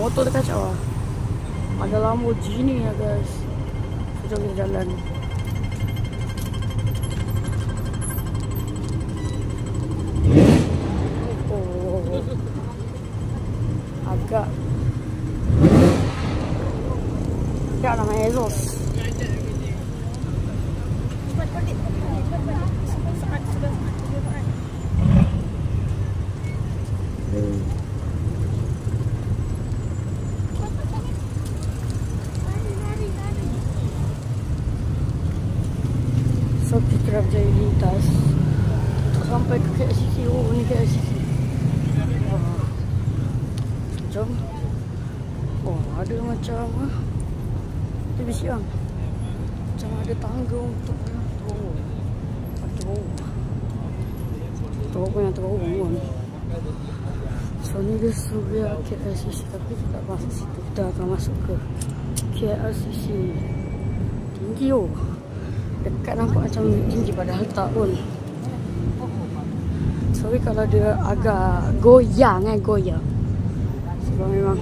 motor dia kacau lah. Ada Lamborghini ya guys. Kita jalan. Agak nama exhaust. So kita berjaya lintas untuk sampai ke KLCC. Oh ni KLCC. Jom. Oh ada macam tu bisiang. Macam ada tangga untuk turun. Turun. So ni dia Suria KLCC, tapi kita tak masuk situ. Kita akan masuk ke KLCC. Tinggi oh. Dekat nampak macam tinggi padahal tak pun. Sorry kalau dia agak goyang goyang. Sebab memang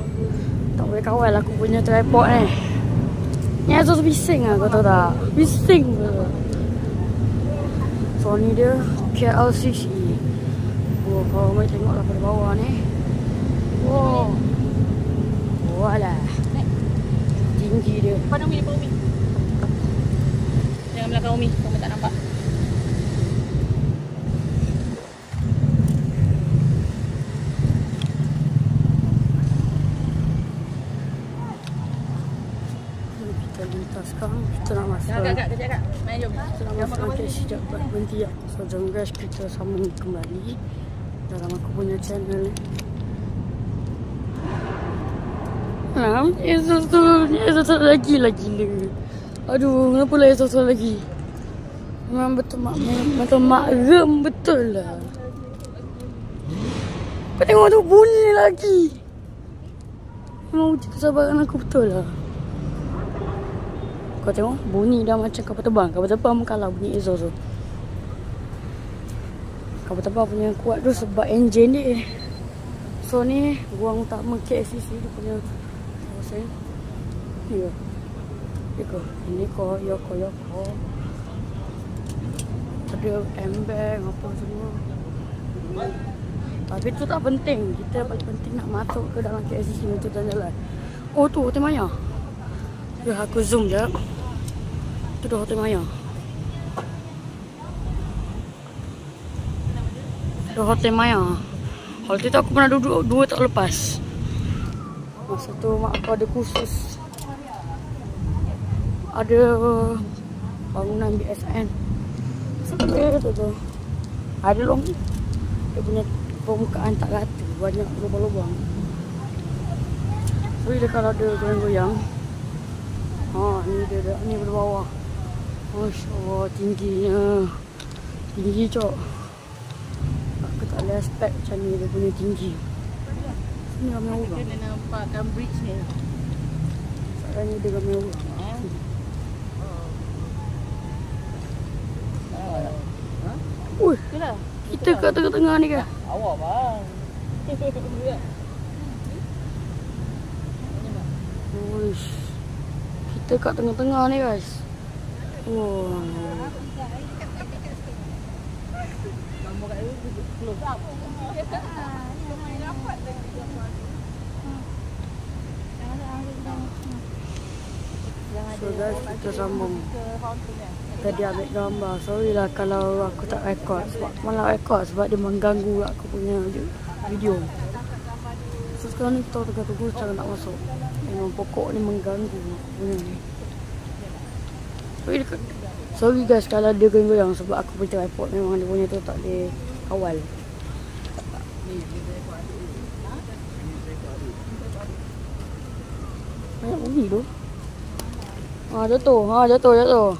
tak boleh kawal aku punya tripod ni. Ni asal bising kau tahu tak? Bising ke? So ni dia KLCC. Oh, kalau mai tengoklah pada bawah ni. Wow. Walah. Tinggi dia. Depan Umi. Jangan belakang Umi, kamu tak nampak. Kita lintas sekarang, kita nak masuk. Kejap. Main jom. Kita nak masuk ke sejak berhenti ya. So jom guys, kita sambung kembali dalam aku punya channel ni. Esok tu lagi gila. Aduh, kenapa lah esok lagi? Memang betul mak rem betul lah. Kau tengok tu bunyi lagi. Memang uji kesabaran aku betul lah. Kau tengok bunyi dah macam kapal terbang kalah bunyi exhaust tu. Kapal terbang punya kuat tu sebab enjin dia. So ni ruang utama KLCC dia punya kawasan. Ya. Ini ko Yoko. Ada embeng apa semua. Tapi tu tak penting. Kita paling penting nak masuk ke dalam KLCC untuk jalan. Oh tu Hotel Maya. Ya aku zoom je. Tu dah Hotel Maya. Hotel Maya. Hal tu aku pernah duduk 2 tahun lepas. Masa tu mak aku ada kursus. Ada bangunan BSN. Sampai tu. Ada long. Dia punya permukaan tak rata. Banyak lubang-lubang. So dia kalau ada goyang-goyang. Ni dia ni pada bawah. Masya Allah tingginya. Tinggi cok. Aku tak boleh expect macam ni dia punya tinggi. Sini ramai orang. Kita nampakkan bridge ni. Sekarang ni dia ramai orang. Ui, kita kat tengah-tengah ni ke? Awak bang. Uish. Kita kat tengah-tengah ni guys. Oh. So guys, kita sambung. Tadi ambil gambar. Sorry lah kalau aku tak record. Malah record sebab dia mengganggu aku punya video. So sekarang ni kita tengah-tengah cara nak masuk. Memang pokok ni mengganggu aku punya ni. Sorry guys kalau dia goyang sebab aku punya tripod memang dia punya tu tak boleh kawal. Banyak bunyi tu. Jatuh.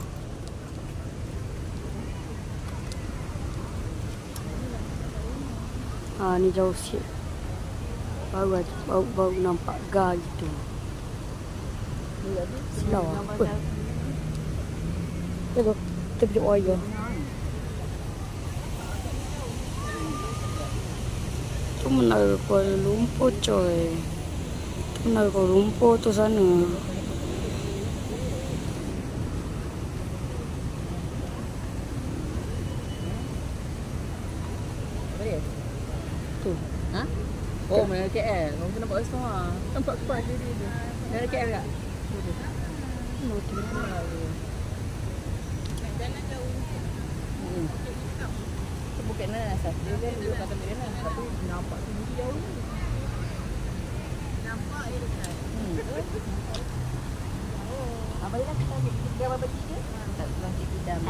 Ni jauh sikit. Baru nampak gar gitu. Silau apa? Jatuh. Kita pergi wire. Tu Menara Kuala Lumpur coy. Kuala Lumpur tu sana. Apa dia? Tu. Ha? Oh, mana KL. Kamu nampak kat sana. Nampak kuat dia. Dari KL tak? Bukit mana asal? Dia kan duduk kat tempat dia lah. Tapi nampak tinggi jauh ni. Nampak dia dekat. Apa dia nak kita berapa dia? Tak langit hidam.